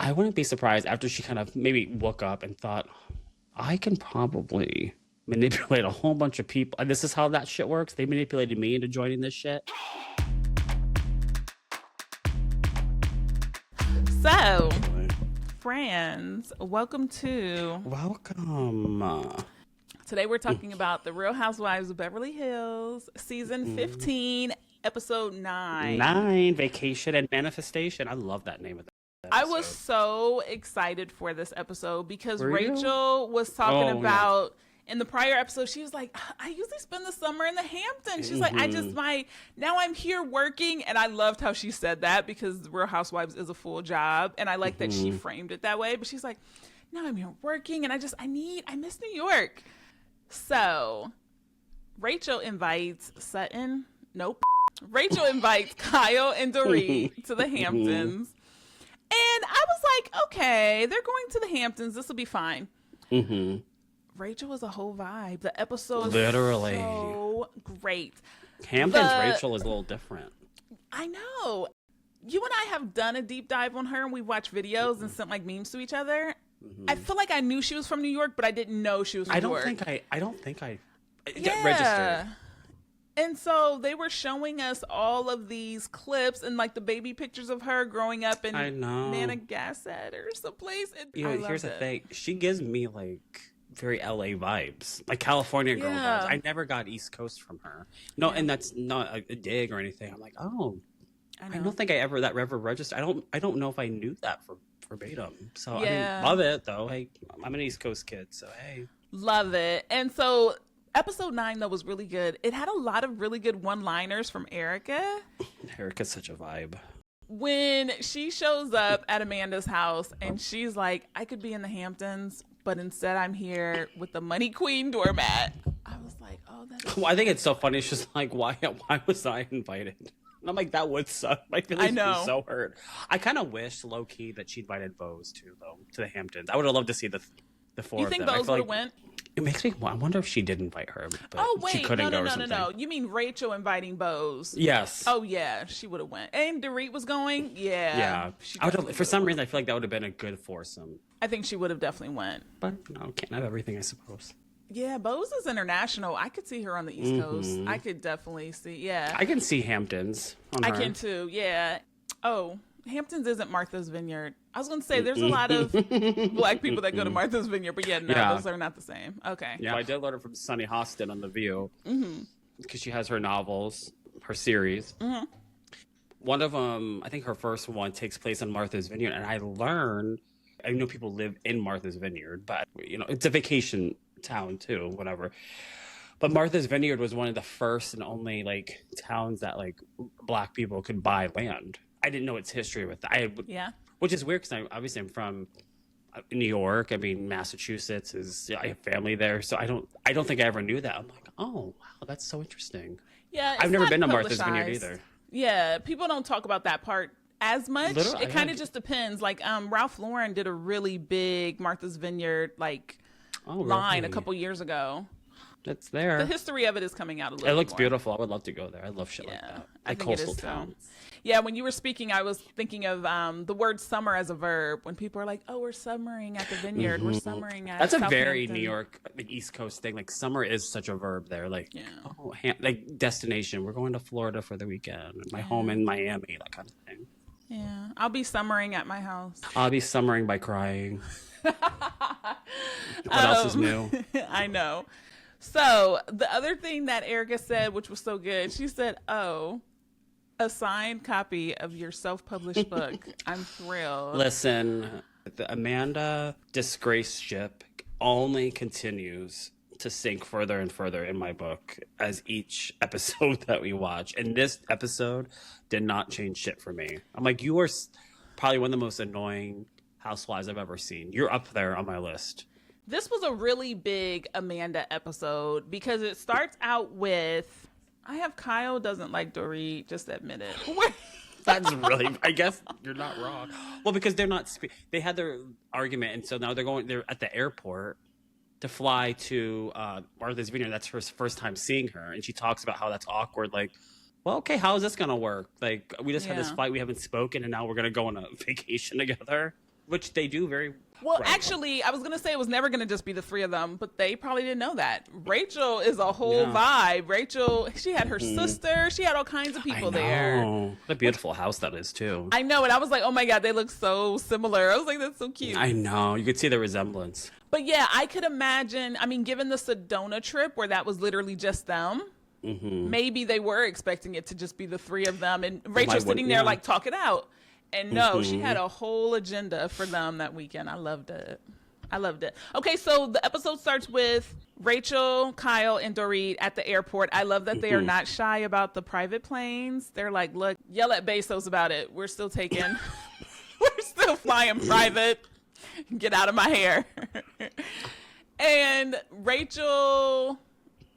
I wouldn't be surprised after she kind of maybe woke up and thought, I can probably manipulate a whole bunch of people. And this is how that shit works. They manipulated me into joining this shit. So, friends, welcome. Today we're talking about the Real Housewives of Beverly Hills, season 15, episode 9. Vacation and Manifestation. I love that name of that episode. I was so excited for this episode because Were you? Rachel was talking Oh, about, in the prior episode, she was like, I usually spend the summer in the Hamptons. She's like, I just might, now I'm here working. And I loved how she said that because Real Housewives is a full job. And I like that she framed it that way. But she's like, now I'm here working and I miss New York. So Rachel invites Sutton. Nope. Rachel invites Kyle and Dorit to the Hamptons. And I was like, okay, they're going to the Hamptons. This will be fine. Rachel was a whole vibe. The episode Literally. so great. Hamptons Rachel is a little different. I know. You and I have done a deep dive on her, and we watched videos and sent like memes to each other. I feel like I knew she was from New York, but I didn't know she was from New York. I don't think I Yeah. registered. And so they were showing us all of these clips and like the baby pictures of her growing up in I know. Managassett or someplace. You I know, here's the loved it. thing. She gives me like very LA vibes, like California girl Yeah. vibes. I never got East Coast from her. No, and that's not a dig or anything. I'm like, oh, I don't think I ever registered. I don't know if I knew that for verbatim. So Yeah. I mean, love it though. Hey, I'm an East Coast kid, so hey. Love it. And so episode 9 though was really good. It had a lot of really good one-liners from Erica. Erica's such a vibe. When she shows up at Amanda's house and she's like, I could be in the Hamptons, but instead I'm here with the Money Queen doormat. I was like, oh, that's Well, I think it's so funny. It's just like, why was I invited? And I'm like, that would suck. My feelings would be so hurt. I kind of wish, low key, that she invited Bose too, though, to the Hamptons. I would have loved to see the four You of think them. Bose would have went? It makes me. I wonder if she did invite her, but Oh wait, she couldn't go or no. something. You mean Rachel inviting Bose? Yes. Oh yeah, she would have went. And Dorit was going. Yeah. Yeah. She I would definitely have, for some would've reason, I feel like that would have been a good foursome. I think she would have definitely went. But no, can't have everything, I suppose. Yeah, Bose is international. I could see her on the East Coast. I could definitely see. Yeah. I can see Hamptons on her. I can too. Yeah. Oh, Hamptons isn't Martha's Vineyard. I was going to say there's a lot of black people that go to Martha's Vineyard, but those are not the same. Okay. Yeah, I did learn it from Sunny Hostin on The View because she has her novels, her series. One of them, I think her first one takes place in Martha's Vineyard, and I know people live in Martha's Vineyard, but you know it's a vacation town too, whatever. But Martha's Vineyard was one of the first and only like towns that like black people could buy land. I didn't know its history with that. Which is weird because I'm from New York. I mean, Massachusetts I have family there, so I don't think I ever knew that. I'm like, oh wow, that's so interesting. Yeah, I've never been to Martha's Vineyard either. Yeah, people don't talk about that part as much. Literally, it kind of just depends. Like Ralph Lauren did a really big Martha's Vineyard line really? a couple years ago. It's there. The history of it is coming out a little. It looks more. beautiful. I would love to go there. I love shit like that. I think coastal it is towns. Yeah, when you were speaking, I was thinking of the word summer as a verb. When people are like, "Oh, we're summering at the vineyard. We're summering at." That's a very Southampton." New York, like East Coast thing. Like summer is such a verb there. Like, Yeah. like destination. We're going to Florida for the weekend. My home in Miami, that kind of thing. Yeah, I'll be summering at my house. I'll be summering by crying. What else is new? I know. So the other thing that Erica said, which was so good, she said, "Oh, a signed copy of your self-published book." I'm thrilled. Listen, the Amanda disgrace ship only continues to sink further and further in my book as each episode that we watch. And this episode did not change shit for me. I'm like, you are probably one of the most annoying housewives I've ever seen. You're up there on my list. This was a really big Amanda episode because it starts out with, I have Kyle doesn't like Dorit, just admit it. That's really, I guess you're not wrong. Well, because they're not, they had their argument, and so now they're at the airport to fly to Martha's Vineyard. That's her first time seeing her, and she talks about how that's awkward. Like, well, okay, how is this going to work? Like, we just had this fight, we haven't spoken, and now we're going to go on a vacation together. which they do very well. Actually, I was going to say it was never going to just be the three of them, but they probably didn't know that. Rachel is a whole vibe. Rachel, she had her sister. She had all kinds of people there. What a beautiful house that is, too. I know, and I was like, oh my God, they look so similar. I was like, that's so cute. I know. You could see the resemblance. But yeah, I could imagine, I mean, given the Sedona trip where that was literally just them, maybe they were expecting it to just be the three of them, and Rachel sitting there like, talk it out. And no, she had a whole agenda for them that weekend. I loved it. Okay, so the episode starts with Rachel, Kyle, and Dorit at the airport. I love that they are not shy about the private planes. They're like, look, yell at Bezos about it. We're still flying private. Get out of my hair. And Rachel...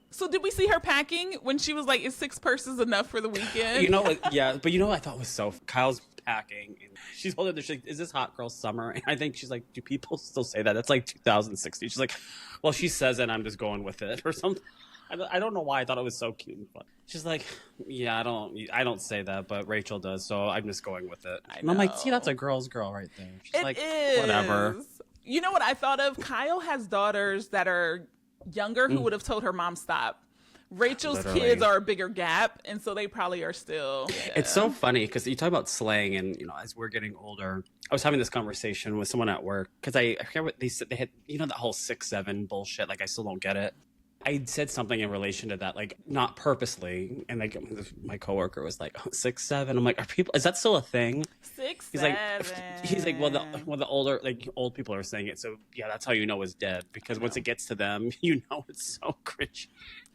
So did we see her packing when she was like, is 6 purses enough for the weekend? You know what? Yeah, but you know what I thought was so... Kyle's packing. And she's holding there. She's like, is this hot girl summer? And I think she's like, do people still say that? That's like 2016. She's like, well, she says it. I'm just going with it or something. I don't know why I thought it was so cute and fun. She's like, yeah, I don't say that, but Rachel does, so I'm just going with it. And I'm like, see, that's a girl's girl right there. She's like, whatever. You know what I thought of? Kyle has daughters that are younger who would have told her mom stop. Rachel's kids are a bigger gap, and so they probably are still. Yeah. It's so funny because you talk about slang, and you know, as we're getting older, I was having this conversation with someone at work because I hear what they said. They had, you know, that whole 6'7" bullshit. Like, I still don't get it. I said something in relation to that, like not purposely, and like my coworker was like, 6'7". I'm like, are people? Is that still a thing? 6'7". He's like, well, the older, like old people are saying it, so yeah, that's how you know it's dead, because once it gets to them, you know it's so cringy.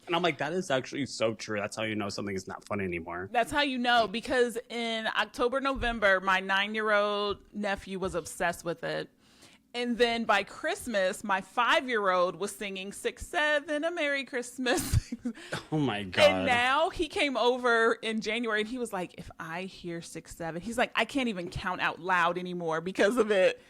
And I'm like, that is actually so true. That's how you know something is not fun anymore. That's how you know, because in October, November, my 9-year-old nephew was obsessed with it. And then by Christmas, my 5-year-old was singing 6'7", a Merry Christmas. Oh my God. And now he came over in January and he was like, if I hear 6'7", he's like, I can't even count out loud anymore because of it.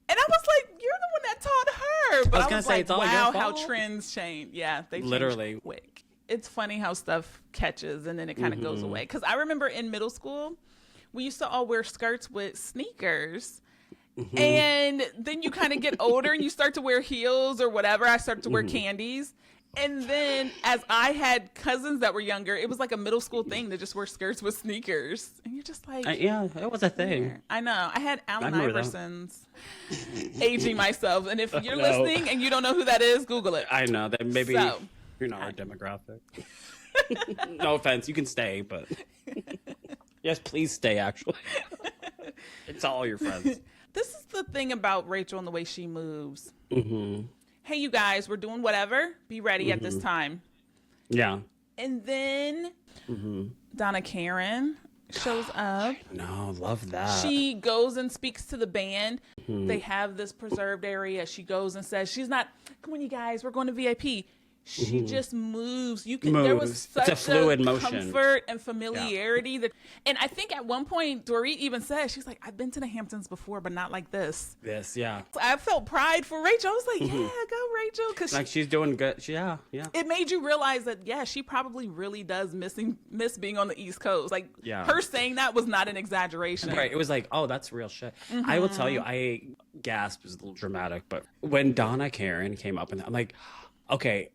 And I was like, you're the one that taught her. But I was like, wow, how trends change. Yeah, they literally change quick. It's funny how stuff catches and then it kind of goes away. Because I remember in middle school, we used to all wear skirts with sneakers. And then you kind of get older and you start to wear heels or whatever. I started to wear candies. And then as I had cousins that were younger, it was like a middle school thing to just wear skirts with sneakers. And you're just like... yeah, it was a thing. I know. I had Allen Iverson's. Aging myself. And if you're listening and you don't know who that is, Google it. I know. That maybe you're not our demographic. No offense. You can stay, but... Yes, please stay, actually. It's all your friends. This is the thing about Rachel and the way she moves. Hey, you guys, we're doing whatever. Be ready at this time. Yeah. And then Donna Karen shows up. No, love that. She goes and speaks to the band. They have this preserved area. She goes and says, she's not, come on, you guys, we're going to VIP. She just moves. You can. There was such a fluid comfort motion and familiarity that, and I think at one point Dorit even said, she's like, "I've been to the Hamptons before, but not like this." Yeah. I felt pride for Rachel. I was like, "Yeah, go Rachel," because like she's doing good. Yeah. It made you realize that she probably really does miss being on the East Coast. Like her saying that was not an exaggeration. Right. It was like, oh, that's real shit. I will tell you, I gasped. It was a little dramatic, but when Donna Karen came up, and I'm like, okay,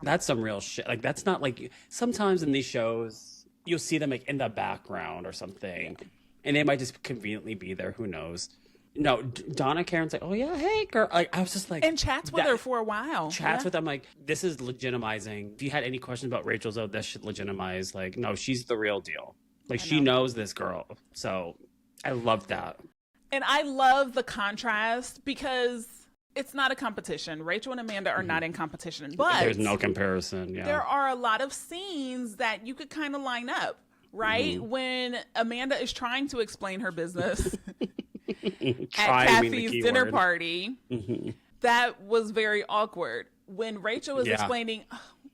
that's some real shit. Like, that's not like, sometimes in these shows, you'll see them like in the background or something, and they might just conveniently be there. Who knows? No, Donna Karen's like, oh yeah, hey girl. Like, I was just like, and chats with her for a while. Chats with them, like, this is legitimizing. If you had any questions about Rachel Zoe, this should legitimize. Like, no, she's the real deal. Like, she knows this girl. So I love that. And I love the contrast because it's not a competition. Rachel and Amanda are not in competition, but there's no comparison. Yeah, there are a lot of scenes that you could kind of line up, right? When Amanda is trying to explain her business at Kathy's dinner party, that was very awkward. When Rachel is explaining,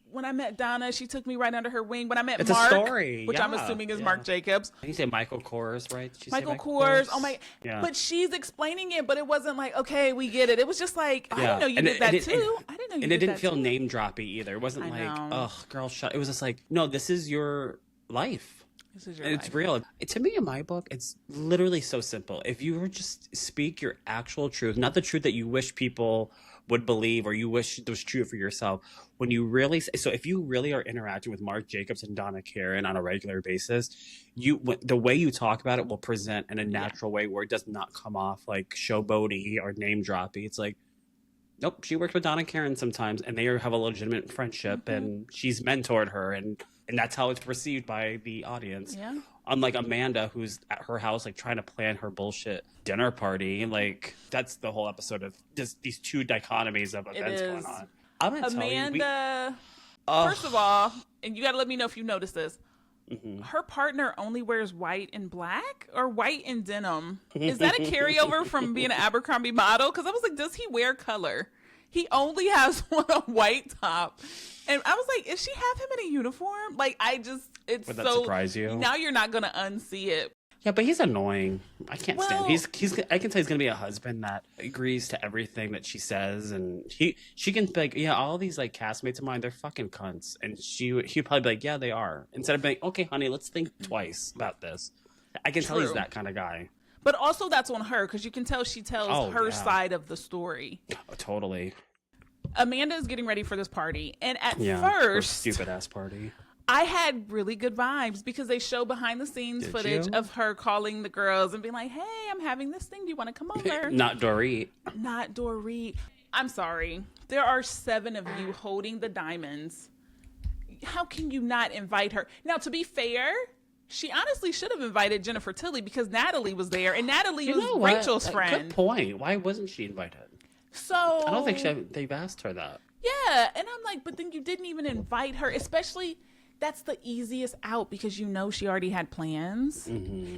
when I met Donna, she took me right under her wing. When I met Mark, which I'm assuming is Mark Jacobs. You say Michael Kors, right? Michael Kors. Oh my! Yeah. But she's explaining it, but it wasn't like, okay, we get it. It was just like, I didn't know you did that too. I didn't know you did that too. And it didn't feel name droppy either. It wasn't like, oh, girl, shut. It was just like, no, this is your life. This is your It's life. real. To me, in my book, it's literally so simple. If you were just speak your actual truth, not the truth that you wish people would believe or you wish was true for yourself, when you really, so if you really are interacting with Mark Jacobs and Donna Karen on a regular basis, the way you talk about it will present in a natural way where it does not come off like showboaty or name droppy. It's like, nope, she works with Donna Karen sometimes, and they have a legitimate friendship, and she's mentored her, and that's how it's perceived by the audience. Yeah. Unlike Amanda, who's at her house, like trying to plan her bullshit dinner party, like that's the whole episode of just these two dichotomies of events going on. I'm gonna Amanda, first of all, and you got to let me know if you noticed this. Her partner only wears white and black or white and denim. Is that a carryover from being an Abercrombie model? Because I was like, does he wear color? He only has on a white top. And I was like, is she have him in a uniform? Like, it's Would that surprise you? Now you're not going to unsee it. Yeah, but he's annoying. I can't stand. I can tell he's gonna be a husband that agrees to everything that she says, and she can be like, yeah, all these like castmates of mine, they're fucking cunts, and he'd probably be like, yeah, they are. Instead of being, okay, honey, let's think twice about this. I can tell he's that kind of guy. But also that's on her because you can tell she tells her side of the story. Oh, totally. Amanda is getting ready for this party, and at her first, stupid ass party. I had really good vibes because they show behind the scenes footage of her calling the girls and being like, hey, I'm having this thing. Do you want to come over? Not Dorit. Not Dorit. I'm sorry. There are 7 of you holding the diamonds. How can you not invite her? Now, to be fair, she honestly should have invited Jennifer Tilly because Natalie was there, and Natalie was Rachel's friend. Good point. Why wasn't she invited? So I don't think they've asked her that. Yeah, and I'm like, but then you didn't even invite her, especially... That's the easiest out because you know she already had plans.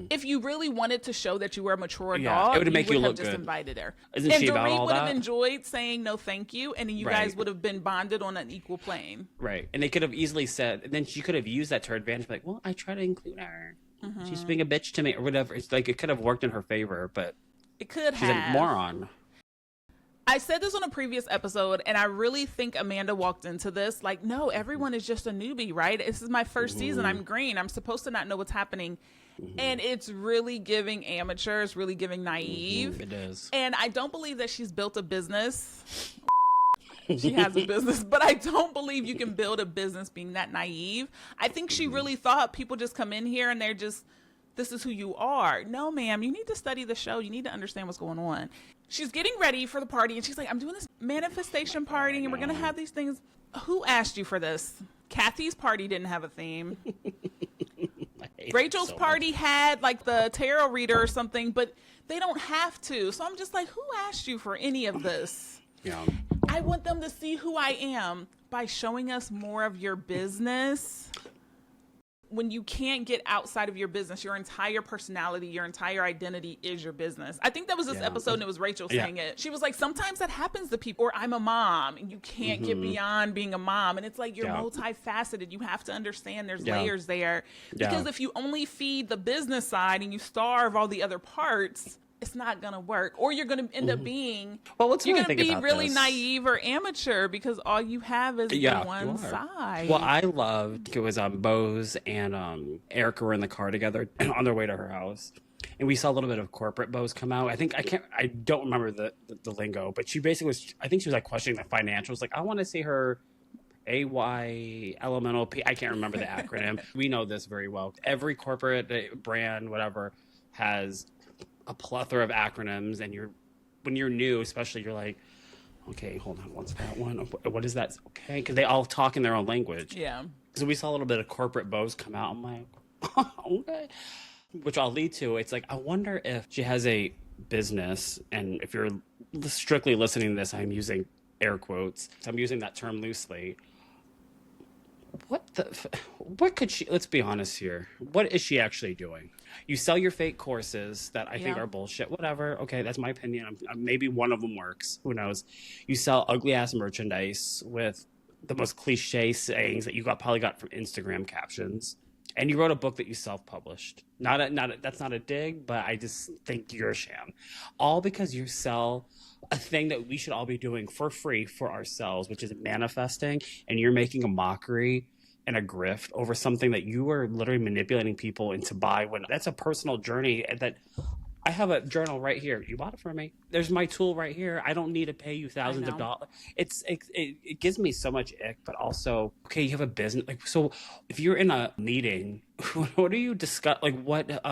If you really wanted to show that you were a mature adult, it would make you look just good. Invited her. Isn't and she about all Dorit would that? have enjoyed saying no thank you, and then you guys would have been bonded on an equal plane. Right. And they could have easily said, and then she could have used that to her advantage, like, well, I try to include her. She's being a bitch to me or whatever. It's like it could have worked in her favor, but it could she's a moron. I said this on a previous episode, and I really think Amanda walked into this like, no, everyone is just a newbie, right? This is my first season. I'm green. I'm supposed to not know what's happening. And it's really giving amateur. It's really giving naive. It is. And I don't believe that she's built a business. She has a business, but I don't believe you can build a business being that naive. I think she really thought people just come in here and they're just, this is who you are. No, ma'am, you need to study the show. You need to understand what's going on. She's getting ready for the party, and she's like, I'm doing this manifestation party, and we're going to have these things. Who asked you for this? Kathy's party didn't have a theme. Rachel's party had, like, the tarot reader or something, but they don't have to. So I'm just like, who asked you for any of this? Yeah. I want them to see who I am by showing us more of your business. When you can't get outside of your business, your entire personality, your entire identity is your business. I think that was this episode, and it was Rachel saying it. She was like, sometimes that happens to people, or I'm a mom, and you can't get beyond being a mom. And it's like, you're multifaceted. You have to understand there's layers there. Because if you only feed the business side and you starve all the other parts, it's not going to work. Or you're going to end up being, you're going to be really naive or amateur because all you have is the one side. Well, I loved, it was Bose and Erica were in the car together on their way to her house. And we saw a little bit of corporate Bose come out. I don't remember the lingo, but she basically was, I think she was like questioning the financials. Like, I want to see her AYLMNOP. I can't remember the acronym. We know this very well. Every corporate brand, whatever, has a plethora of acronyms, and when you're new, especially, you're like, okay, hold on, what's that one? What is that? Okay, because they all talk in their own language. Yeah. So we saw a little bit of corporate Bose come out. I'm like, okay. Which I'll lead to. It's like, I wonder if she has a business, and if you're strictly listening to this, I'm using air quotes. So I'm using that term loosely. What could she, let's be honest here. What is she actually doing? You sell your fake courses that I think are bullshit. Whatever. Okay, that's my opinion. Maybe one of them works. Who knows? You sell ugly ass merchandise with the most cliche sayings that you probably got from Instagram captions. And you wrote a book that you self-published. That's not a dig, but I just think you're a sham. All because you sell a thing that we should all be doing for free for ourselves, which is manifesting, and you're making a mockery in a grift over something that you are literally manipulating people into buy, when that's a personal journey that I have a journal right here. You bought it for me. There's my tool right here. I don't need to pay you thousands of dollars. It gives me so much ick, but also, okay, you have a business. Like, so if you're in a meeting, what do you discuss? Like, what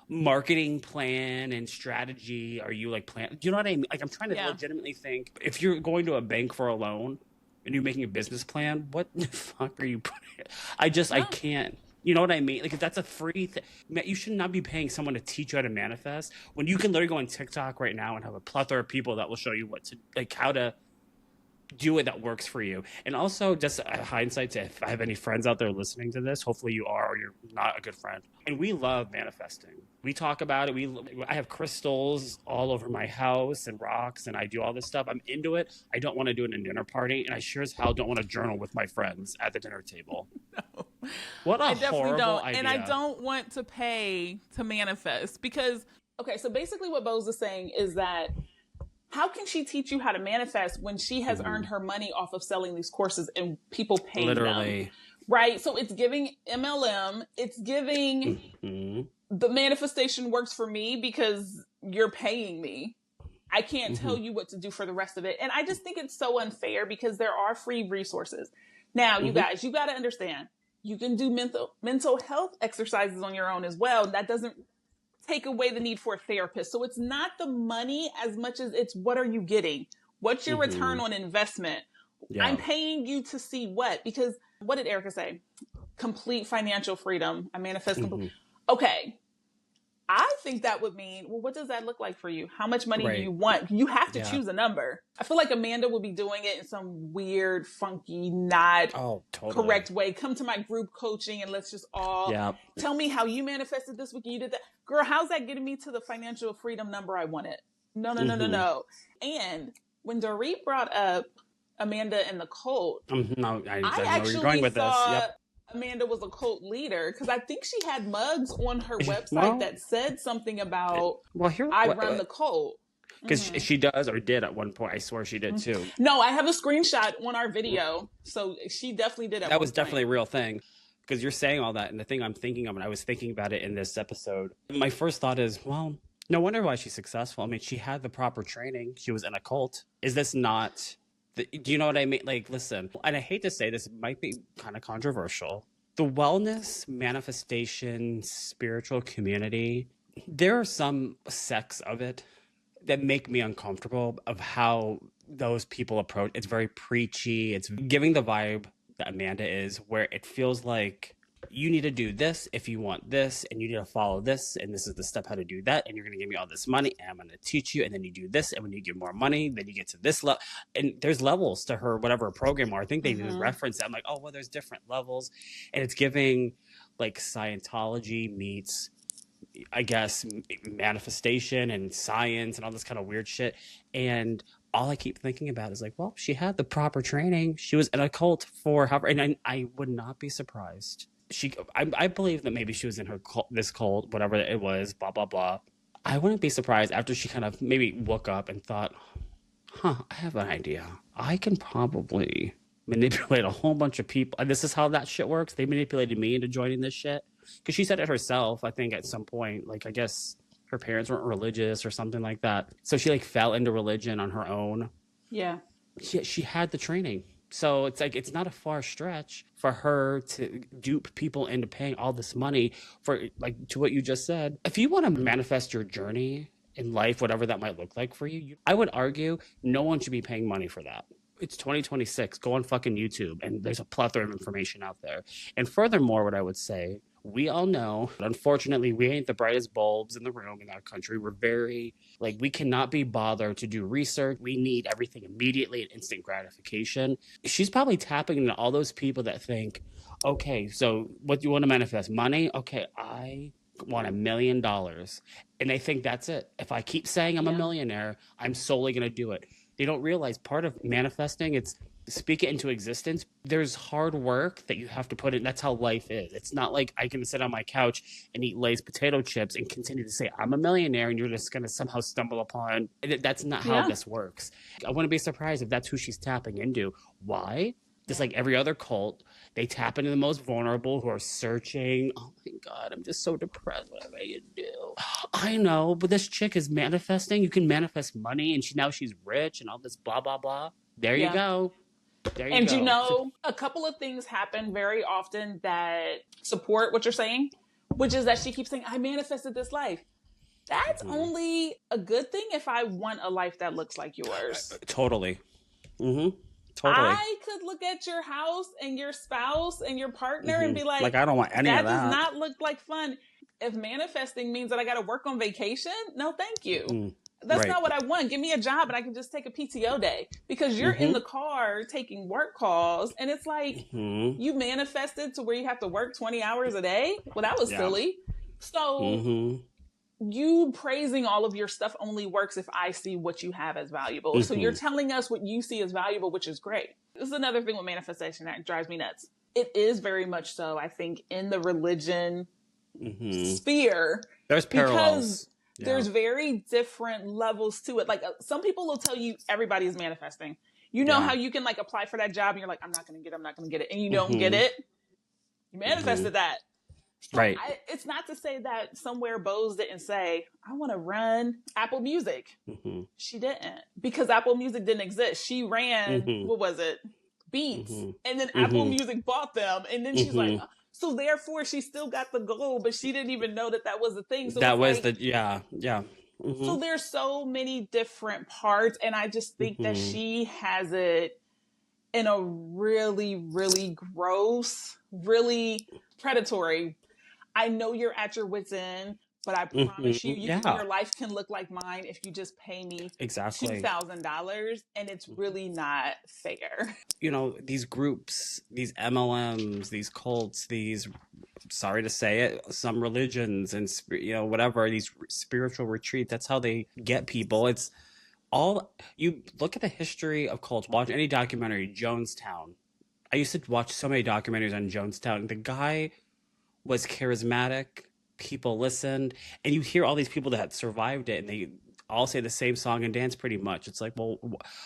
marketing plan and strategy are you like planning? Do you know what I mean? Like, I'm trying to legitimately think, if you're going to a bank for a loan and you're making a business plan, what the fuck are you putting? I can't. You know what I mean? Like, if that's a free thing, you should not be paying someone to teach you how to manifest when you can literally go on TikTok right now and have a plethora of people that will show you how to do it that works for you. And also, just hindsight, if I have any friends out there listening to this, hopefully you are, or you're not a good friend. And we love manifesting. We talk about it. I have crystals all over my house and rocks, and I do all this stuff. I'm into it. I don't want to do it in a dinner party, and I sure as hell don't want to journal with my friends at the dinner table. No. What a horrible idea. And I don't want to pay to manifest because, okay, so basically what Bose is saying is that how can she teach you how to manifest when she has earned her money off of selling these courses and people paying them? Right? So it's giving MLM. It's giving the manifestation works for me because you're paying me. I can't tell you what to do for the rest of it. And I just think it's so unfair because there are free resources. Now, you guys, you got to understand, you can do mental health exercises on your own as well. That doesn't take away the need for a therapist. So it's not the money as much as it's what are you getting? What's your return on investment? Yeah. I'm paying you to see what? Because what did Erica say? Complete financial freedom. I manifest complete. Okay. I think that would mean, well, what does that look like for you? How much money do you want? You have to choose a number. I feel like Amanda will be doing it in some weird, funky, not correct way. Come to my group coaching and let's just all tell me how you manifested this week and you did that. Girl, how's that getting me to the financial freedom number I wanted? No. And when Dorit brought up Amanda and the cult, I know where you're going with this. Yep. Amanda was a cult leader because I think she had mugs on her website that said something about I run the cult. Because she does or did at one point. I swear she did too. No, I have a screenshot on our video. So she definitely did that. That was definitely a real thing. Because you're saying all that, and the thing I'm thinking of, and I was thinking about it in this episode, my first thought is, well, no wonder why she's successful. I mean, she had the proper training. She was in a cult. Is this not... Do you know what I mean? Like, listen, and I hate to say this, it might be kind of controversial. The wellness, manifestation, spiritual community, there are some sects of it that make me uncomfortable of how those people approach. It's very preachy. It's giving the vibe that Amanda is, where it feels like you need to do this if you want this, and you need to follow this, and this is the step how to do that, and you're going to give me all this money, and I'm going to teach you, and then you do this, and when you give more money, then you get to this level. And there's levels to her whatever program are. I think they just reference that. I'm like, oh, well, there's different levels, and it's giving like Scientology meets, I guess, manifestation and science and all this kind of weird shit. And all I keep thinking about is like, well, she had the proper training. She was in a cult for however, and I would not be surprised. I believe that maybe she was in her this cult, whatever it was, blah, blah, blah. I wouldn't be surprised after she kind of maybe woke up and thought, I have an idea. I can probably manipulate a whole bunch of people. And this is how that shit works. They manipulated me into joining this shit. Because she said it herself, I think at some point, like, I guess her parents weren't religious or something like that. So she like fell into religion on her own. Yeah. She had the training. So it's like, it's not a far stretch for her to dupe people into paying all this money for, like, to what you just said. If you want to manifest your journey in life, whatever that might look like for you, I would argue no one should be paying money for that. It's 2026. Go on fucking YouTube, and there's a plethora of information out there. And furthermore, what I would say, we all know, unfortunately, we ain't the brightest bulbs in the room in our country. We're very, like, we cannot be bothered to do research. We need everything immediately and instant gratification. She's probably tapping into all those people that think, okay, so what do you want to manifest? Money? Okay, I want $1 million. And they think that's it. If I keep saying I'm a millionaire, I'm solely going to do it. They don't realize part of manifesting, it's speak it into existence. There's hard work that you have to put in. That's how life is. It's not like I can sit on my couch and eat Lay's potato chips and continue to say I'm a millionaire and you're just going to somehow stumble upon. That's not how this works. I wouldn't be surprised if that's who she's tapping into. Why? Just like every other cult, they tap into the most vulnerable who are searching. Oh my God, I'm just so depressed. What am I gonna do? I know, but this chick is manifesting. You can manifest money, and she's rich and all this blah blah blah. There you go. There you and go. You know, a couple of things happen very often that support what you're saying, which is that she keeps saying, I manifested this life. That's only a good thing if I want a life that looks like yours. Totally. Totally. I could look at your house and your spouse and your partner and be like, I don't want any of that. That does not look like fun. If manifesting means that I got to work on vacation, no, thank you. That's not what I want. Give me a job and I can just take a PTO day, because you're in the car taking work calls, and it's like you manifested to where you have to work 20 hours a day. Well, that was silly. So you praising all of your stuff only works if I see what you have as valuable. So you're telling us what you see as valuable, which is great. This is another thing with manifestation that drives me nuts. It is very much so, I think, in the religion sphere. There's parallels. Because there's very different levels to it. Like some people will tell you everybody is manifesting. You know how you can like apply for that job and you're like, I'm not going to get it. And you don't get it. You manifested that. So it's not to say that somewhere Bose didn't say, I want to run Apple Music. She didn't, because Apple Music didn't exist. She ran, what was it? Beats. And then Apple Music bought them. And then she's like, so therefore she still got the goal, but she didn't even know that that was a thing. So that was like, So there's so many different parts. And I just think that she has it in a really, really gross, really predatory. I know you're at your wit's end, but I promise you, your life can look like mine if you just pay me $2,000, and it's really not fair. You know, these groups, these MLMs, these cults, these, sorry to say it, some religions and, you know, whatever, these spiritual retreats, that's how they get people. It's all, you look at the history of cults, watch any documentary, Jonestown. I used to watch so many documentaries on Jonestown. The guy was charismatic, people listened, and you hear all these people that survived it, and they all say the same song and dance pretty much. It's like, well,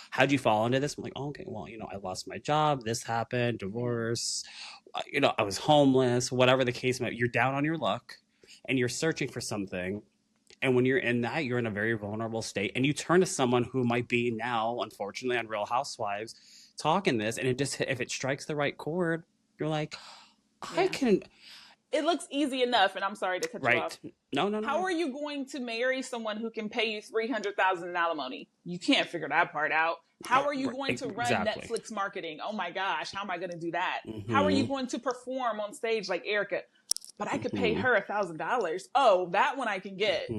how'd you fall into this? I'm like, oh, okay, well, you know, I lost my job, this happened, divorce, you know, I was homeless, whatever the case might be. You're down on your luck, and you're searching for something, and when you're in that, you're in a very vulnerable state, and you turn to someone who might be now, unfortunately, on Real Housewives, talking this, and it just, if it strikes the right chord, you're like, I can... It looks easy enough, and I'm sorry to cut you off. No. How are you going to marry someone who can pay you $300,000 in alimony? You can't figure that part out. How are you going to run Netflix marketing? Oh my gosh, how am I going to do that? How are you going to perform on stage like Erica? But I could pay her $1,000. Oh, that one I can get.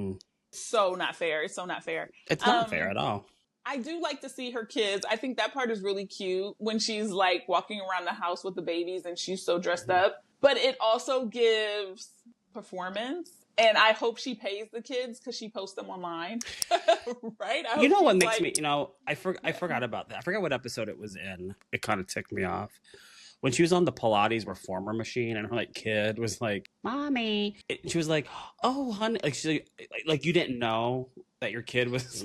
So not fair. It's so not fair. It's not fair at all. I do like to see her kids. I think that part is really cute when she's like walking around the house with the babies and she's so dressed up. But it also gives performance. And I hope she pays the kids because she posts them online. Right? You know what makes me, you know, I forgot about that. I forgot what episode it was in. It kind of ticked me off. When she was on the Pilates reformer machine and her like kid was like, Mommy. She was like, oh, honey. Like, she's like, you didn't know that your kid was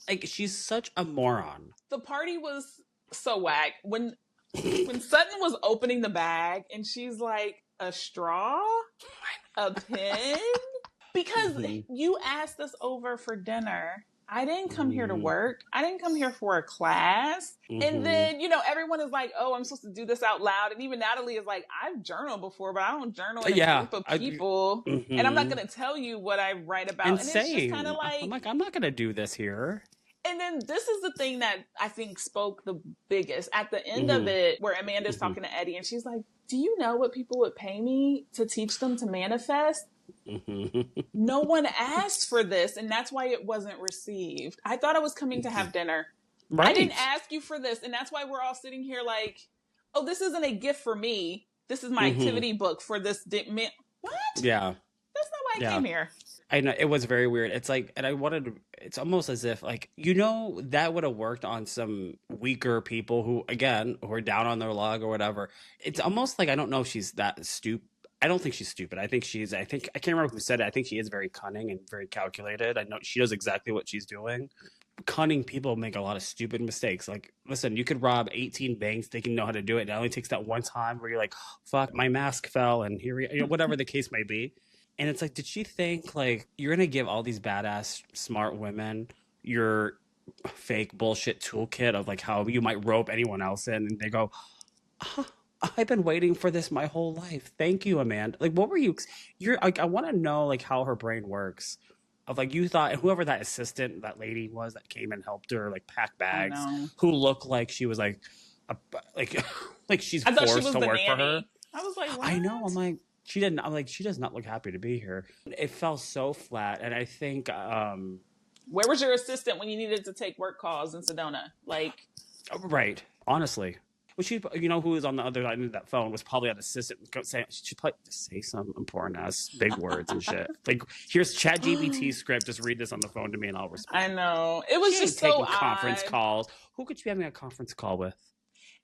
like, she's such a moron. The party was so whack. When Sutton was opening the bag and she's like, a straw? A pen? Because you asked us over for dinner. I didn't come here to work. I didn't come here for a class. And then, you know, everyone is like, oh, I'm supposed to do this out loud. And even Natalie is like, I've journaled before, but I don't journal in a group of people. And I'm not going to tell you what I write about. And it's just kind of like, I'm not going to do this here. And then this is the thing that I think spoke the biggest. At the end of it, where Amanda's talking to Eddie, and she's like, do you know what people would pay me to teach them to manifest? No one asked for this, and that's why it wasn't received. I thought I was coming to have dinner. Right. I didn't ask you for this, and that's why we're all sitting here like, oh, this isn't a gift for me. This is my activity book for this. What? Yeah. That's not why I came here. I know, it was very weird. It's like, and I wanted to, it's almost as if like, you know, that would have worked on some weaker people who, again, who are down on their luck or whatever. It's almost like, I don't know if she's that stupid. I don't think she's stupid. I think I can't remember who said it. I think she is very cunning and very calculated. I know she knows exactly what she's doing. cunning people make a lot of stupid mistakes. Like, listen, you could rob 18 banks, they can know how to do it. It only takes that one time where you're like, fuck, my mask fell, and here we, whatever the case may be. And it's like, did she think like you're gonna give all these badass smart women your fake bullshit toolkit of like how you might rope anyone else in, and they go, I've been waiting for this my whole life. Thank you, Amanda. Like, what were you? You're like, I want to know like how her brain works. Of like, you thought whoever that assistant, that lady was that came and helped her like pack bags, who looked like she was like, like she's forced to work for her. I was like, what? I know. I'm like, she didn't. I'm like, she does not look happy to be here. It fell so flat, and I think. Where was your assistant when you needed to take work calls in Sedona? Like, right. Honestly. Well, she, you know, who was on the other side of that phone was probably an assistant saying, she'd probably say some important ass big words and shit. Like, here's ChatGPT script. Just read this on the phone to me and I'll respond. I know. It was just so odd. Conference calls. Who could you be having a conference call with?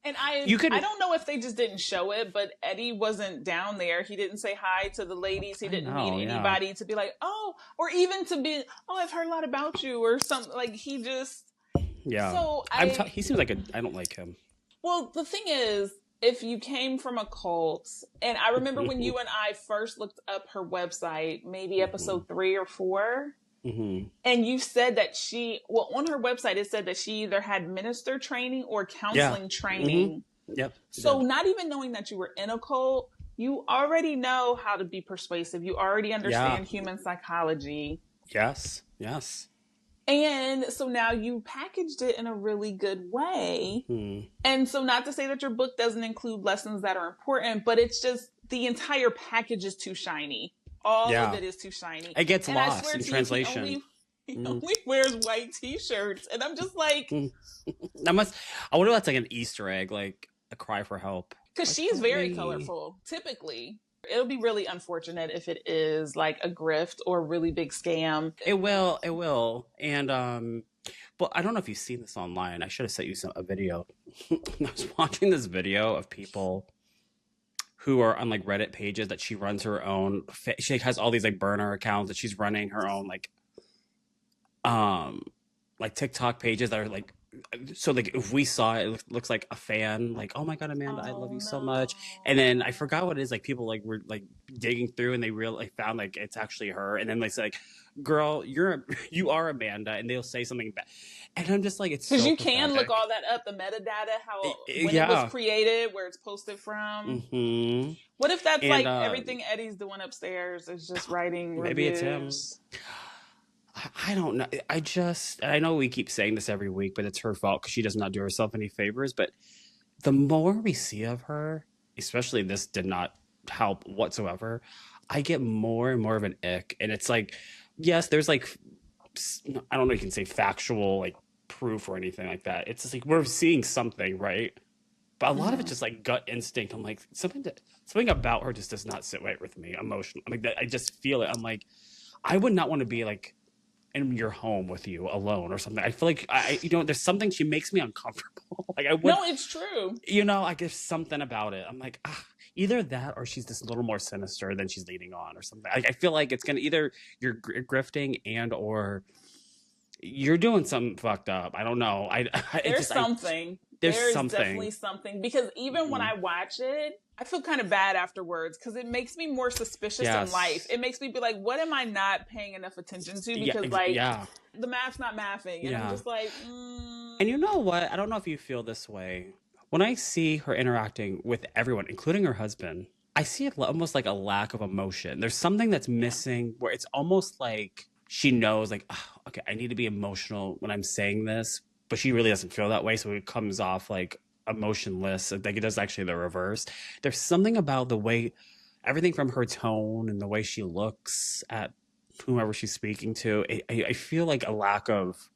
And I don't know if they just didn't show it, but Eddie wasn't down there. He didn't say hi to the ladies. He didn't meet anybody to be like, oh, or even to be, oh, I've heard a lot about you or something. Like, he just. Yeah. So he seems like I don't like him. Well, the thing is, if you came from a cult, and I remember when you and I first looked up her website, maybe episode 3 or 4, and you said that on her website, it said that she either had minister training or counseling training. Yep. So not even knowing that you were in a cult, you already know how to be persuasive. You already understand human psychology. Yes. And so now you packaged it in a really good way. And so not to say that your book doesn't include lessons that are important, but it's just the entire package is too shiny. All of it is too shiny. It gets lost in translation. He only wears white t-shirts. And I'm just like... I wonder if that's like an Easter egg, like a cry for help. Because she's very colorful, typically. It'll be really unfortunate if it is like a grift or a really big scam. It will. And, but I don't know if you've seen this online. I should have sent you a video. I was watching this video of people who are on like Reddit pages that she runs her own. She has all these like burner accounts that she's running her own like TikTok pages that are like, so like if we saw it, it looks like a fan, like, oh my god, Amanda, I love you so much. And then I forgot what it is, like people like were like digging through and they really found like it's actually her, and then they say like, girl, you are Amanda, and they'll say something bad, and I'm just like, it's because you can look all that up, the metadata, how when it was created, where it's posted from. What if that's like everything Eddie's doing upstairs is just writing maybe reviews? It's him. I don't know. I know we keep saying this every week, but it's her fault because she does not do herself any favors. But the more we see of her, especially this did not help whatsoever, I get more and more of an ick. And it's like, yes, there's like, I don't know if you can say factual like proof or anything like that. It's just like we're seeing something, right? But a lot of it's just like gut instinct. I'm like, something about her just does not sit right with me emotionally. I mean, I just feel it. I'm like, I would not want to be like in your home with you alone or something. I feel like there's something, she makes me uncomfortable. Like I would. No, it's true. Like there's something about it. I'm like, either that or she's just a little more sinister than she's leading on or something. I feel like it's gonna either you're grifting and or you're doing something fucked up. I don't know. There's something. There's something. Definitely something, because even when I watch it, I feel kind of bad afterwards because it makes me more suspicious in life. It makes me be like, what am I not paying enough attention to? Because the math's not mathing. And I'm just like, And you know what? I don't know if you feel this way. When I see her interacting with everyone, including her husband, I see it almost like a lack of emotion. There's something that's missing where it's almost like she knows like, okay, I need to be emotional when I'm saying this, but she really doesn't feel that way. So it comes off like emotionless. Like it does actually the reverse. There's something about the way, everything from her tone and the way she looks at whomever she's speaking to. I feel like a lack of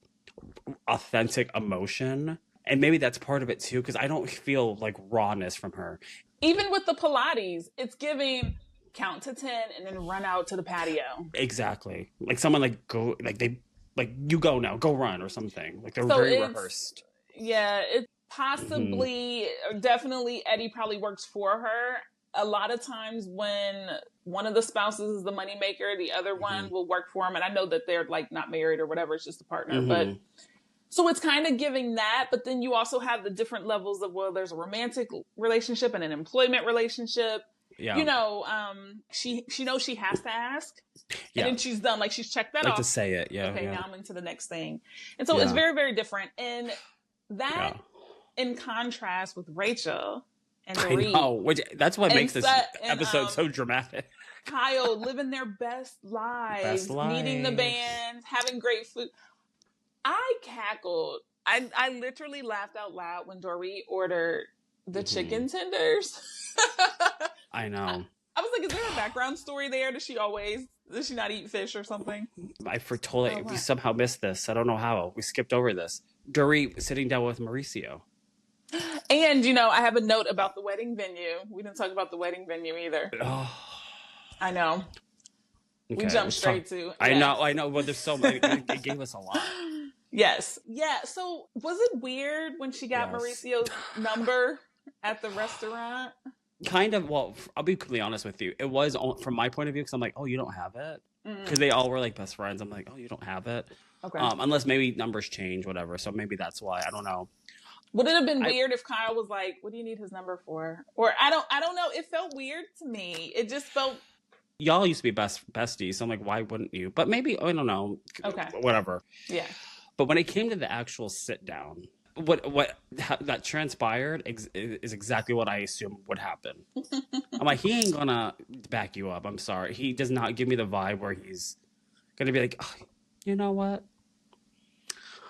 authentic emotion. And maybe that's part of it too, because I don't feel like rawness from her. Even with the Pilates, it's giving count to 10 and then run out to the patio. Exactly. Like someone like go, like they, like you go now, go run or something. Like they're very rehearsed. Yeah, it's possibly, definitely Eddie probably works for her. A lot of times when one of the spouses is the moneymaker, the other one will work for him. And I know that they're like not married or whatever, it's just a partner. But So it's kind of giving that, but then you also have the different levels of, well, there's a romantic relationship and an employment relationship. Yeah. You know, she knows she has to ask. And then she's done. Like, she's checked that off. To say it, yeah. Okay, yeah. now I'm into the next thing. And so it's very, very different. And that, in contrast with Rachel and Dorit. I know, that's what makes this episode so dramatic. Kyle living their best lives, meeting the band, having great food. I cackled. I literally laughed out loud when Dorit ordered the chicken tenders. I know. I was like, is there a background story there? Does she not eat fish or something? I totally, we somehow missed this. I don't know how. We skipped over this. Dorit sitting down with Mauricio. And, you know, I have a note about the wedding venue. We didn't talk about the wedding venue either. Oh. I know. Okay, we jumped straight to. I know. Well, there's so many. It gave us a lot. Yes. Yeah. So was it weird when she got Mauricio's number at the restaurant? Kind of. Well, I'll be completely honest with you. It was from my point of view because I'm like, oh, you don't have it? Because they all were like best friends. I'm like, oh, you don't have it? Okay. Unless maybe numbers change, whatever. So maybe that's why. I don't know. Would it have been weird if Kyle was like, what do you need his number for? Or I don't know. It felt weird to me. It just felt. Y'all used to be besties. So I'm like, why wouldn't you? But maybe, I don't know. Okay. Whatever. Yeah. But when it came to the actual sit down, how that transpired is exactly what I assumed would happen. I'm like, he ain't gonna back you up. I'm sorry. He does not give me the vibe where he's gonna be like, oh, you know what?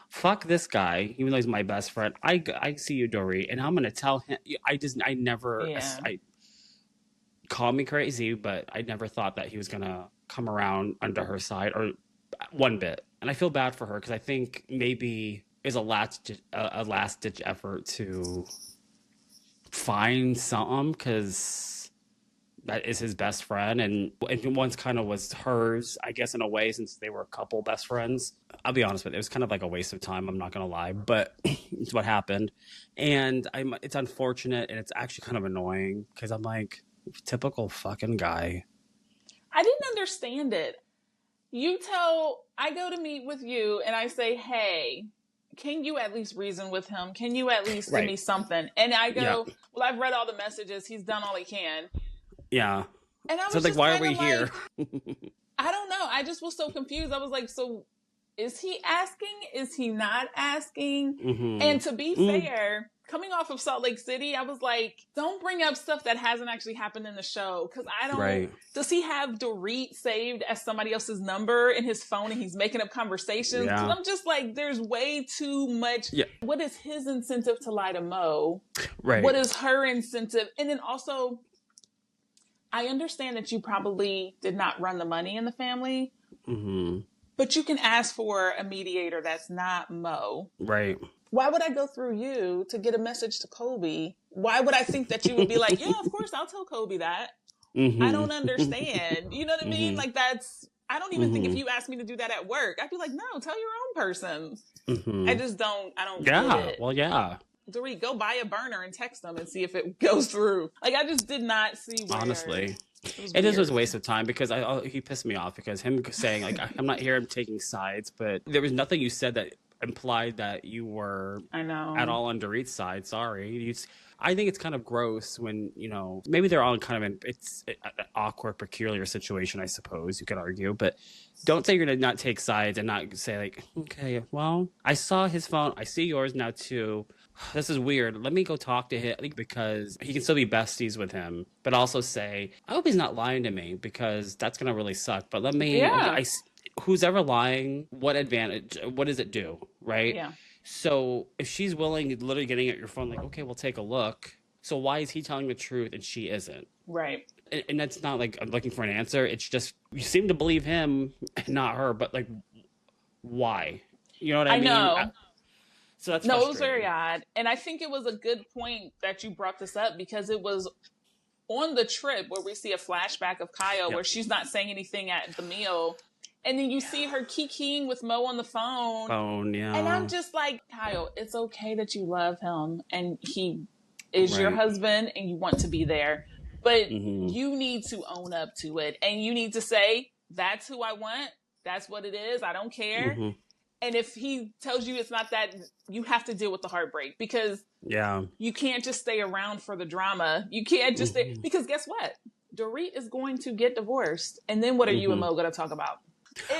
Fuck this guy, even though he's my best friend. I see you, Dorit, and I'm gonna tell him. I call me crazy, but I never thought that he was gonna come around under her side or one bit. And I feel bad for her because I think maybe is a last ditch effort to find something because that is his best friend, and once kind of was hers, I guess, in a way, since they were a couple best friends. I'll be honest with you, it was kind of like a waste of time. I'm not gonna lie, but it's what happened, and it's unfortunate, and it's actually kind of annoying because I'm like, typical fucking guy. I didn't understand it. I go to meet with you and I say, hey, can you at least reason with him? Can you at least give me something? And I go, well, I've read all the messages. He's done all he can. Yeah. And I was like, why are we here? I don't know. I just was so confused. I was like, so is he asking? Is he not asking? Mm-hmm. And to be fair, coming off of Salt Lake City, I was like, don't bring up stuff that hasn't actually happened in the show. Because I don't... Right. Does he have Dorit saved as somebody else's number in his phone and he's making up conversations? Yeah. I'm just like, there's way too much. Yeah. What is his incentive to lie to Mo? Right. What is her incentive? And then also, I understand that you probably did not run the money in the family. Mm-hmm. But you can ask for a mediator that's not Mo. Right. Why would I go through you to get a message to Kobe? Why would I think that you would be like, yeah, of course, I'll tell Kobe that. Mm-hmm. I don't understand. You know what I mean? Like I don't even think if you asked me to do that at work, I'd be like, no, tell your own person. Mm-hmm. I don't get it. Well, yeah. Dorit, go buy a burner and text them and see if it goes through. Like, I just did not see where... Honestly. It just was a waste of time because he pissed me off because him saying, like, I'm not here taking sides, but there was nothing you said that implied that you were at all on Dorit's side. Sorry. I think it's kind of gross when, maybe they're all kind of it's an awkward, peculiar situation, I suppose you could argue, but don't say you're going to not take sides and not say like, okay, well, I saw his phone. I see yours now too. This is weird. Let me go talk to him because he can still be besties with him, but also say, I hope he's not lying to me because that's going to really suck. But let me, who's ever lying, what does it do? Right. Yeah. So if she's willing, literally getting at your phone, like, okay, we'll take a look. So why is he telling the truth and she isn't? Right. And that's not like I'm looking for an answer. It's just, you seem to believe him and not her, but like, why? You know what I mean? Know. So that's it was very odd. And I think it was a good point that you brought this up because it was on the trip where we see a flashback of Kyle where she's not saying anything at the meal. And then you see her kikiing with Mo on the phone. And I'm just like, Kyle, it's okay that you love him and he is your husband and you want to be there. But you need to own up to it. And you need to say, that's who I want. That's what it is. I don't care. And if he tells you it's not that, you have to deal with the heartbreak, because you can't just stay around for the drama. You can't just stay, because guess what? Dorit is going to get divorced. And then what are you and Mo going to talk about?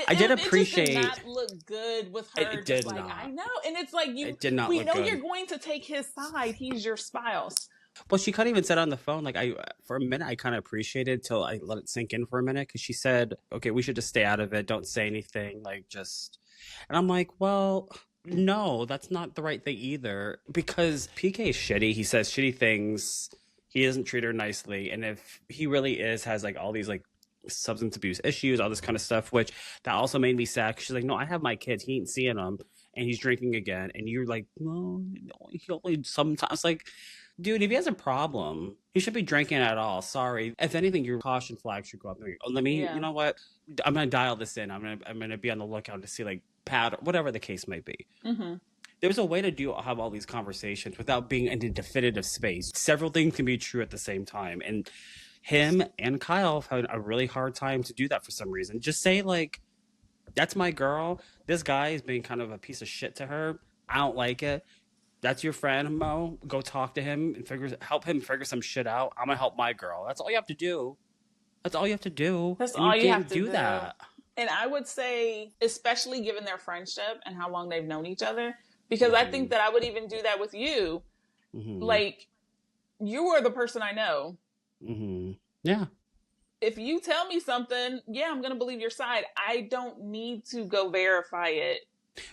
I did appreciate. It just did not look good with her. It did like, not. I know. And it's like, it did not we look know good. You're going to take his side. He's your spouse. Well, she kind of even said on the phone, like, for a minute, I kind of appreciated till I let it sink in for a minute, because she said, okay, we should just stay out of it. Don't say anything. Like, just. And I'm like, well, no, that's not the right thing either, because PK is shitty. He says shitty things. He doesn't treat her nicely. And if he really has like all these like substance abuse issues, all this kind of stuff, which that also made me sad. She's like, no, I have my kids. He ain't seeing them. And he's drinking again. And you're like, no, he only sometimes. Like, dude, if he has a problem, he should be drinking at all. Sorry. If anything, your caution flag should go up. Let me, you know what? I'm going to dial this in. I'm going to be on the lookout to see like Pat or whatever the case might be. There's a way to have all these conversations without being in a definitive space. Several things can be true at the same time. And him and Kyle have had a really hard time to do that for some reason. Just say like, that's my girl. This guy is being kind of a piece of shit to her. I don't like it. That's your friend, Mo. Go talk to him and help him figure some shit out. I'm gonna help my girl. That's all you have to do. That's all you have to do. That's all you have to do. That. And I would say, especially given their friendship and how long they've known each other, because I think that I would even do that with you. Like, you are the person I know. Yeah. If you tell me something, I'm going to believe your side. I don't need to go verify it.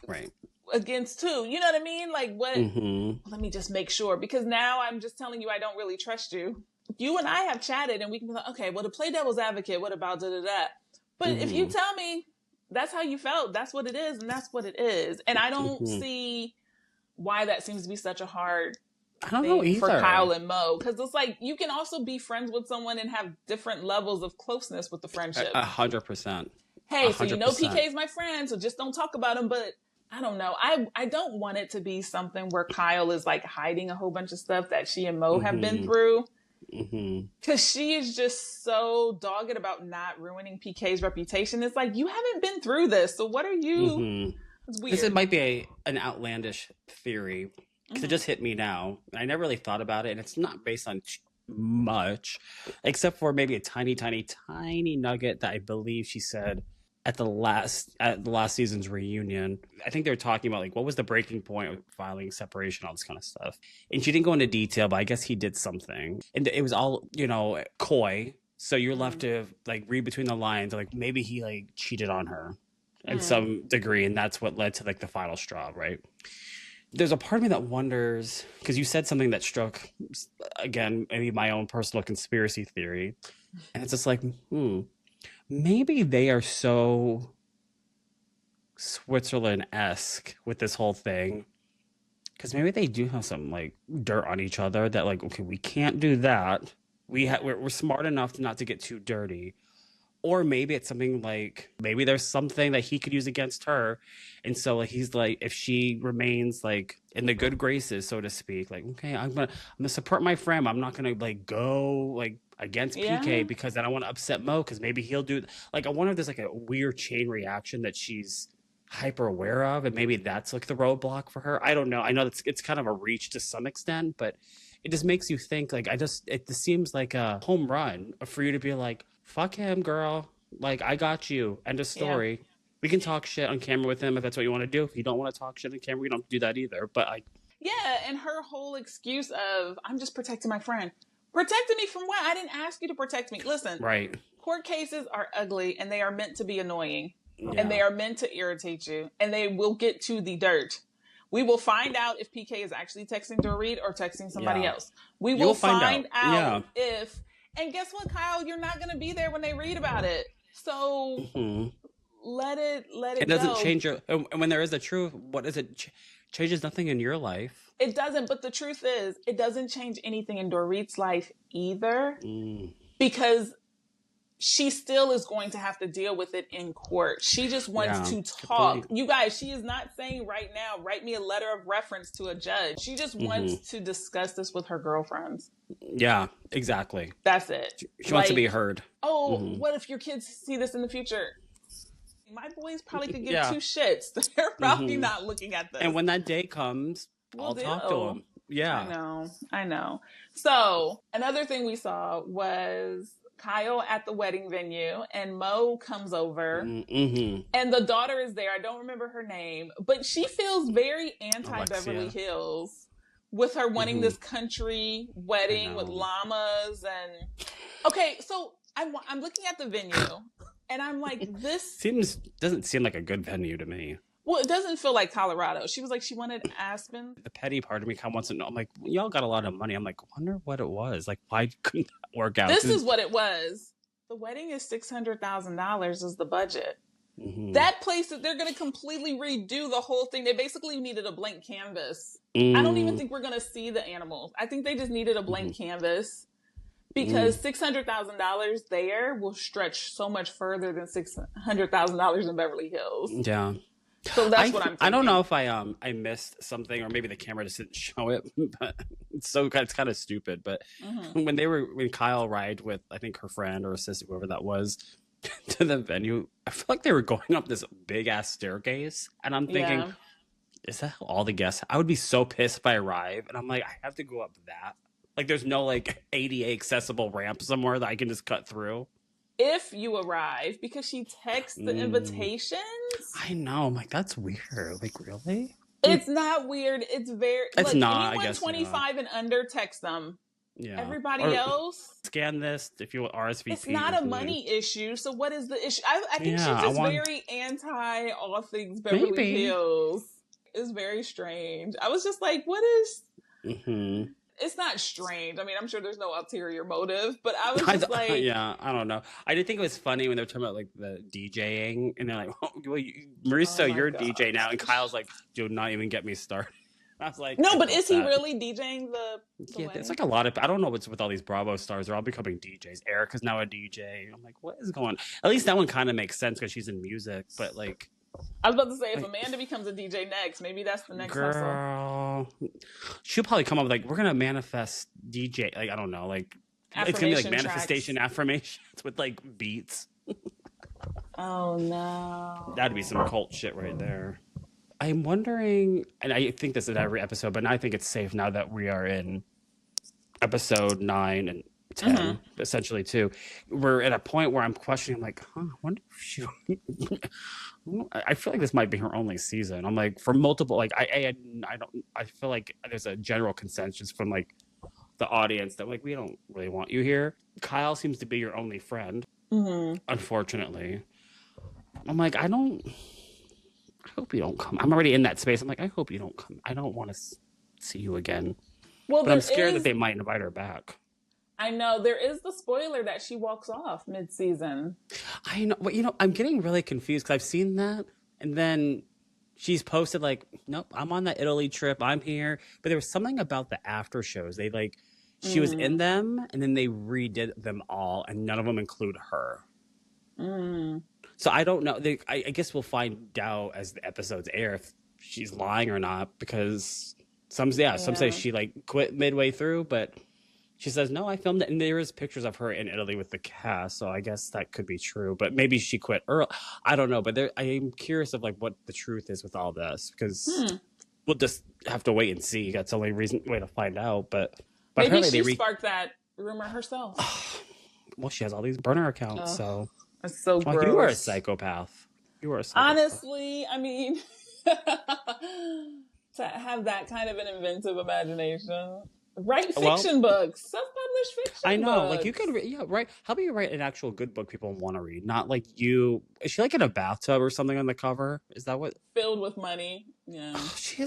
Right. Against two. You know what I mean? Like, what? Let me just make sure. Because now I'm just telling you I don't really trust you. You and I have chatted and we can be like, okay, well, to play devil's advocate, what about da-da-da? But if you tell me that's how you felt, that's what it is, and that's what it is. And I don't see why that seems to be such a hard thing for Kyle and Mo. Because it's like, you can also be friends with someone and have different levels of closeness with the friendship. 100%. Hey, 100%. So you know PK's my friend, so just don't talk about him. But I don't know. I don't want it to be something where Kyle is like hiding a whole bunch of stuff that she and Mo have been through. Because she is just so dogged about not ruining PK's reputation. It's like, you haven't been through this, so what are you? It's weird. This might be an outlandish theory, because it just hit me now. I never really thought about it, and it's not based on much, except for maybe a tiny, tiny, tiny nugget that I believe she said at the last season's reunion. I think they were talking about like, what was the breaking point of filing separation, all this kind of stuff. And she didn't go into detail, but I guess he did something. And it was all, coy. So you're left to like read between the lines, like maybe he like cheated on her in some degree. And that's what led to like the final straw, right? There's a part of me that wonders, because you said something that struck, again, maybe my own personal conspiracy theory. And it's just like, maybe they are so Switzerland-esque with this whole thing, because maybe they do have some like dirt on each other that like, okay, we can't do that. We're smart enough not to get too dirty. Or maybe it's something like, maybe there's something that he could use against her. And so like, he's like, if she remains like in the good graces, so to speak, like, okay, I'm gonna support my friend. I'm not gonna like go like against PK because then I want to upset Mo, because maybe he'll do like, I wonder if there's like a weird chain reaction that she's hyper aware of, and maybe that's like the roadblock for her. I don't know. I know it's kind of a reach to some extent, but it just makes you think like, it just seems like a home run for you to be like, fuck him, girl. Like, I got you. End of story. Yeah. We can talk shit on camera with him if that's what you want to do. If you don't want to talk shit on camera, we don't do that either. But and her whole excuse of, I'm just protecting my friend. Protecting me from what? I didn't ask you to protect me. Listen, right. Court cases are ugly, and they are meant to be annoying. Yeah. And they are meant to irritate you. And they will get to the dirt. We will find out if PK is actually texting Dorit or texting somebody else. We will find out if... And guess what, Kyle? You're not going to be there when they read about it. So let it It doesn't change your... And when there is the truth, what is it? Changes nothing in your life. It doesn't. But the truth is, it doesn't change anything in Dorit's life either. Because she still is going to have to deal with it in court. She just wants to talk. You guys, she is not saying right now, write me a letter of reference to a judge. She just wants to discuss this with her girlfriends. Yeah, exactly. That's it. She wants to be heard. Oh, what if your kids see this in the future? My boys probably could give two shits. They're probably not looking at this. And when that day comes, I'll talk to them. Yeah. I know. So another thing we saw was Kyle at the wedding venue, and Mo comes over, and the daughter is there. I don't remember her name, but she feels very anti-Beverly Hills with her wanting this country wedding with llamas. And okay, so I'm looking at the venue, and I'm like, this doesn't seem like a good venue to me. Well, it doesn't feel like Colorado. She was like, she wanted Aspen. The petty part of me kind of wants to know. I'm like, y'all got a lot of money. I'm like, wonder what it was. Like, why couldn't that work out? This is what it was. The wedding is $600,000 is the budget. That place, they're going to completely redo the whole thing. They basically needed a blank canvas. I don't even think we're going to see the animals. I think they just needed a blank canvas. Because $600,000 there will stretch so much further than $600,000 in Beverly Hills. Yeah. So that's what I'm thinking. I don't know if I missed something, or maybe the camera just didn't show it, but it's kind of stupid. But when Kyle arrived with, I think, her friend or assistant, whoever that was, to the venue, I feel like they were going up this big ass staircase, and I'm thinking, is that how all the guests? I would be so pissed if I arrive, and I'm like, I have to go up that. Like, there's no like ADA accessible ramp somewhere that I can just cut through. If you arrive, because she texts the invitations. I know. I'm like, that's weird. Like, really? It's not weird. It's very. It's not. Anyone I guess 25 and under, text them. Yeah. Everybody else, scan this if you want RSVP. It's not a money issue. So what is the issue? I think she's just very anti all things Beverly Hills. It's very strange. I was just like, what is? It's not strange. I mean, I'm sure there's no ulterior motive, but I was just like... I don't know. I did think it was funny when they were talking about, like, the DJing, and they're like, oh, well, Mauricio, you're a DJ now, and Kyle's like, do not even get me started. I was like... No, but is he really DJing the yeah, it's like a lot of... I don't know what's with all these Bravo stars. They're all becoming DJs. Erica's now a DJ. I'm like, what is going on? At least that one kind of makes sense because she's in music, but, like... I was about to say, if Amanda becomes a DJ next, maybe that's the next hustle. She'll probably come up with, like, we're going to manifest DJ. Like, I don't know. Like, it's going to be, like, manifestation affirmations with, like, beats. Oh, no. That'd be some cult shit right there. I'm wondering, and I think this is every episode, but I think it's safe now that we are in episode 9 and 10, essentially, too. We're at a point where I'm questioning, I'm like, I wonder if she... I feel like this might be her only season. I'm like, for multiple, like, I feel like there's a general consensus from, like, the audience that, like, we don't really want you here. Kyle seems to be your only friend, unfortunately. I'm like, I hope you don't come. I'm already in that space. I'm like, I hope you don't come. I don't want to see you again. Well, but I'm scared that they might invite her back. I know. There is the spoiler that she walks off mid-season. I know. But, I'm getting really confused because I've seen that. And then she's posted, like, nope, I'm on that Italy trip. I'm here. But there was something about the after shows. They, like, she was in them, and then they redid them all, and none of them include her. So I don't know. I guess we'll find out as the episodes air if she's lying or not, because some say she, like, quit midway through, but... She says, no, I filmed it. And there is pictures of her in Italy with the cast. So I guess that could be true. But maybe she quit early. I don't know. But I am curious of, like, what the truth is with all this. Because we'll just have to wait and see. That's the only way to find out. But maybe she sparked that rumor herself. Well, she has all these burner accounts. So that's so gross. You are a psychopath. Honestly, I mean, to have that kind of an inventive imagination... Write fiction books, self-published fiction. I know, books. like you could, right? How about you write an actual good book people want to read, not like you? Is she like in a bathtub or something on the cover? Is that what? Filled with money. Yeah,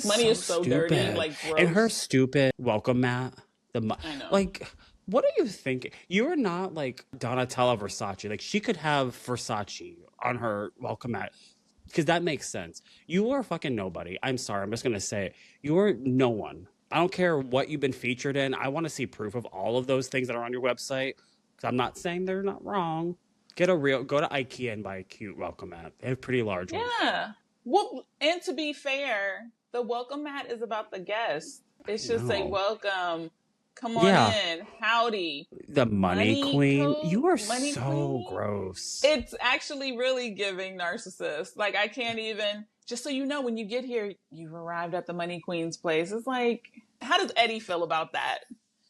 money is so dirty, like gross. And her stupid welcome mat. I know. Like, what are you thinking? You are not like Donatella Versace. Like she could have Versace on her welcome mat. Because that makes sense. You are fucking nobody. I'm sorry. I'm just going to say it. You are no one. I don't care what you've been featured in. I want to see proof of all of those things that are on your website. Because I'm not saying they're not wrong. Go to IKEA and buy a cute welcome mat. They have pretty large ones. Yeah. Well, and to be fair, the welcome mat is about the guest. It should say welcome Come on in. Howdy. The money queen. You are money so queen. Gross. It's actually really giving narcissist. Like, I can't even, just so you know, when you get here, you've arrived at the money queen's place. It's like, how does Eddie feel about that?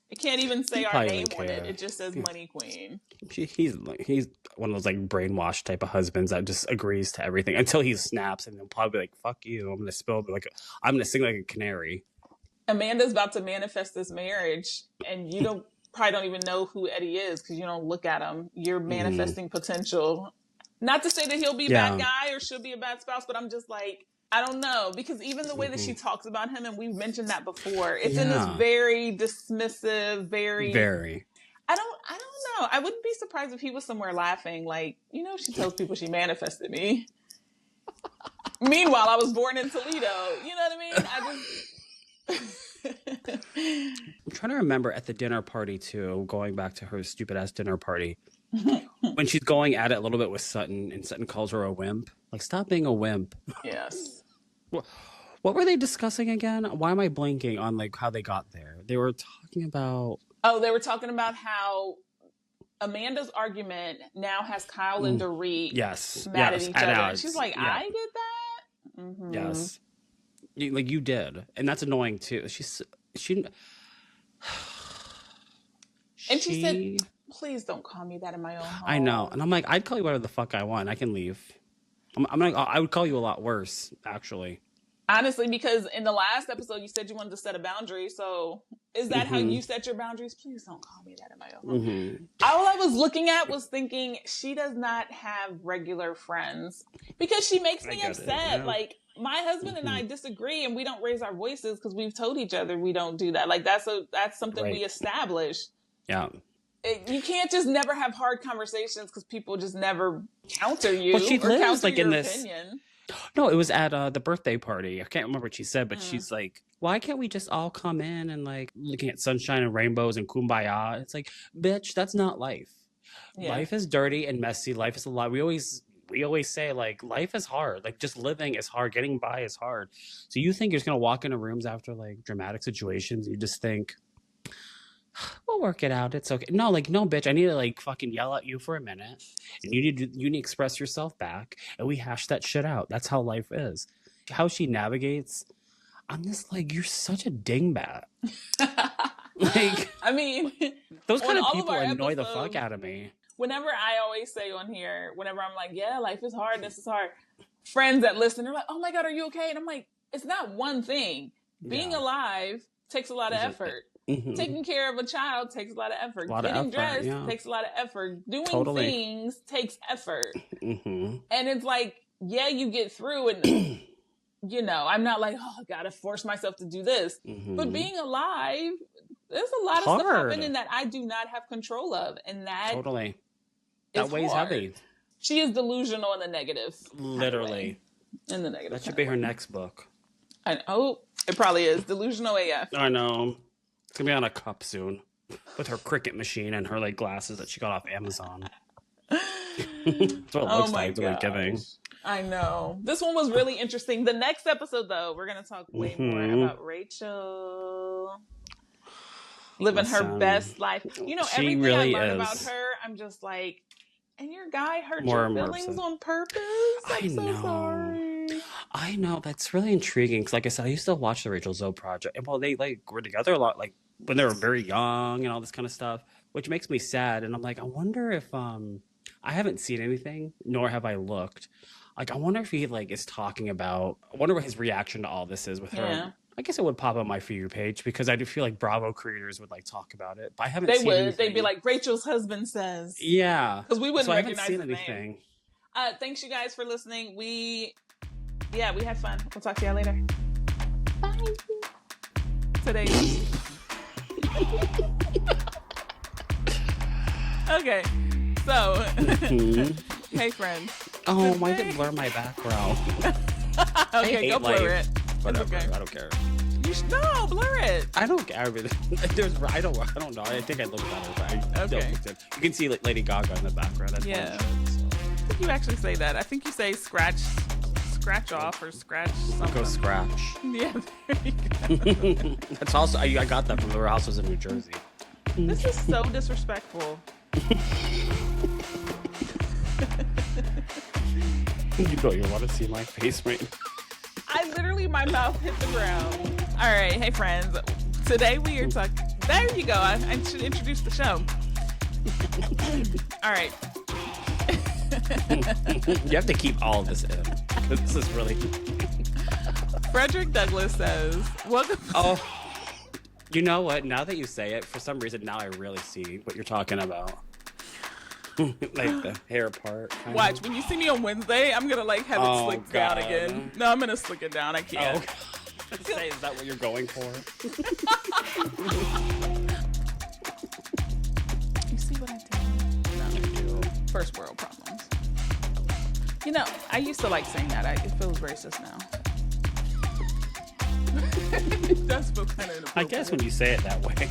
It can't even say our name on it. It just says money queen. He's one of those like brainwashed type of husbands that just agrees to everything until he snaps, and they'll probably be like, fuck you. I'm going to sing like a canary. Amanda's about to manifest this marriage, and you probably don't even know who Eddie is because you don't look at him. You're manifesting potential. Not to say that he'll be a bad guy or she'll be a bad spouse, but I'm just like, I don't know, because even the way that she talks about him, and we've mentioned that before, it's in this very dismissive, very. I don't know. I wouldn't be surprised if he was somewhere laughing, like, she tells people she manifested me. Meanwhile, I was born in Toledo. You know what I mean? I'm trying to remember at the dinner party too, going back to her stupid ass dinner party, when she's going at it a little bit with Sutton, and Sutton calls her a wimp. Like, stop being a wimp. Yes. What were they discussing again? Why am I blanking on like how they got there? They were talking about. Oh, they were talking about how Amanda's argument now has Kyle and Dorit mad at each other. And she's like, I get that. Mm-hmm. Yes. You did, and that's annoying too. She said, "Please don't call me that in my own home." I know, and I'm like, I'd call you whatever the fuck I want. I can leave. I'm like, I would call you a lot worse, actually. Honestly, because in the last episode, you said you wanted to set a boundary. So is that how you set your boundaries? Please don't call me that in my own home. All I was looking at was thinking she does not have regular friends because she makes me upset. Like, my husband and I disagree, and we don't raise our voices because we've told each other we don't do that. Like, that's something we established. Yeah. You can't just never have hard conversations because people just never counter you or counter like your in opinion. No, it was at the birthday party. I can't remember what she said, but she's like, why can't we just all come in and like looking at sunshine and rainbows and kumbaya? It's like, bitch, that's not life. Yeah. Life is dirty and messy. Life is a lot. We always say, like, life is hard. Like, just living is hard. Getting by is hard. So you think you're just going to walk into rooms after, like, dramatic situations. You just think, we'll work it out. It's okay. No, bitch, I need to, like, fucking yell at you for a minute. And you need to express yourself back. And we hash that shit out. That's how life is. How she navigates, I'm just like, you're such a dingbat. Like, I mean, those kind of people annoy the fuck out of me. Whenever I always say on here, whenever I'm like, yeah, life is hard, this is hard, friends that listen, they're like, oh my God, are you okay? And I'm like, it's not one thing. Being alive takes a lot of effort. Taking care of a child takes a lot of effort. Getting dressed takes a lot of effort. Doing things takes effort. And it's like, yeah, you get through and, I'm not like, oh, I gotta force myself to do this. But being alive, there's a lot of stuff happening that I do not have control of. And that that weighs heavy. She is delusional in the negative. Literally. In the negative. That should be her next book. It probably is. Delusional AF. I know. It's going to be on a cup soon. With her Cricut machine and her like glasses that she got off Amazon. That's what it looks like. It's giving. I know. This one was really interesting. The next episode, though, we're going to talk way more about Rachel. Living her best life. Everything really I learned about her, I'm just like, and your guy hurt your feelings on purpose? I'm so sorry. I know. That's really intriguing. Because like I said, I used to watch the Rachel Zoe project. And they like were together a lot, like when they were very young and all this kind of stuff, which makes me sad. And I'm like, I wonder if I haven't seen anything, nor have I looked. Like, I wonder if he like is talking about, I wonder what his reaction to all this is with her. I guess it would pop up my For You page because I do feel like Bravo creators would like talk about it, but I haven't seen anything. They'd be like, Rachel's husband says. Yeah. Because we wouldn't recognize his name. Thanks you guys for listening. We had fun. We'll talk to y'all later. Bye. Today. Okay. So, hey friends. Oh, why did it blur my background? Okay, go blur it. Whatever. Okay. I don't care. No, blur it. I don't care. I don't know. I think I look better, but I don't think that. You can see Lady Gaga in the background. That's I think you actually say that. I think you say scratch scratch off or scratch something. Go scratch. Yeah, there you go. That's also I got that from the Real Houses of New Jersey. This is so disrespectful. You don't want to see my face right now. I literally, my mouth hit the ground. All right, hey friends. Today we are talking. There you go. I should introduce the show. All right. You have to keep all of this in. This is really. Frederick Douglass says, "Welcome." Oh, you know what? Now that you say it, for some reason, now I really see what you're talking about. Like the hair part. Watch, when you see me on Wednesday, I'm gonna like have it slick down again. No, I'm gonna slick it down. I can't. Oh. Say, is that what you're going for? You see what I did? No, you do. First world problems. You know, I used to like saying that. It feels racist now. It does feel kind of inappropriate. I guess when you say it that way.